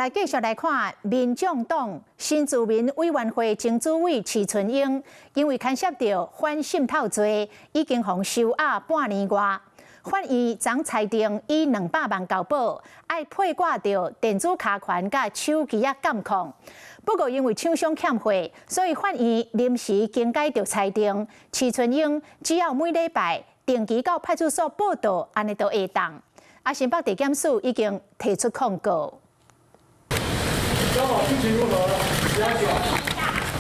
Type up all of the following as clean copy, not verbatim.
來繼續來看，民眾黨新住民委員會前主委徐春英，因為牽涉到反滲透罪，已經被收押半年外。法院昨裁定以200萬交保，要配掛着電子卡權甲手機仔監控。不過因為廠商欠貨，所以法院臨時更改着裁定，徐春英只要每禮拜定期到派出所報到，安尼就會當。新北地檢署已經提出控告。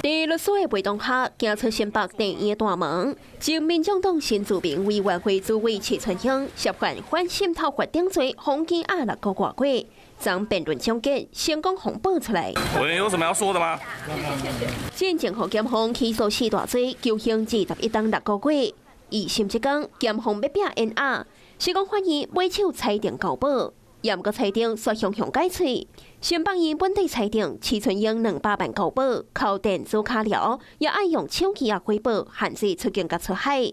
在律師的陪同下，走出新北地院大門，經民眾黨新住民委員會主委徐春英涉嫌反滲透法定罪，封羈6個多月，將辯論終結，成功封報出來。委員有什麼要說的嗎？前政府檢方起訴4大罪，求刑21冬6個月。以甚至講檢方要拼冤案，是講法院買手裁定交保。也毋過裁定說向解罪，新北院本地裁定徐春英200萬交保，靠電子卡了，也愛用手機回報，限制出境甲出海。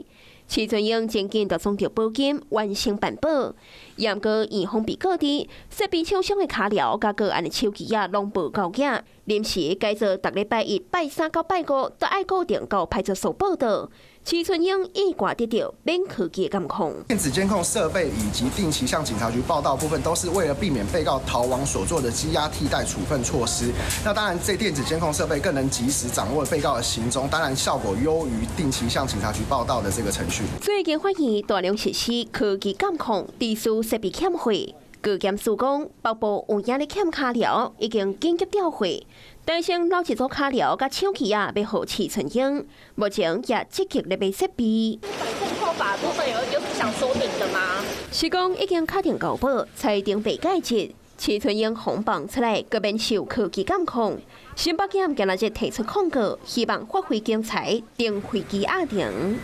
徐春英前見就送着保金完成辦保，也毋過院方被告知設備廠商的卡了甲個案的手機攏無夠額，臨時改做逐禮拜1、拜3到拜5都愛固定到派出所報到。徐春英意外得到免科技監控、電子監控設備以及定期向警察局報到部分，都是為了避免被告逃亡所做的羈押替代處分措施。那當然，這電子監控設備更能及時掌握被告的行蹤，當然效果優於定期向警察局報到的這個程序。最近發現大量實施科技監控，地數設備欠貨。高檢署講，北部有影咧欠卡了，已經緊急調貨。但是老一組卡了甲手機要給徐春英，目前也積極咧買設備。監控法部分有想說明的嗎？是講已經確定交保，裁定被解職。徐春英封放出來，個免受科技監控。新北檢今日提出控告，希望發揮公裁，定飛機壓定。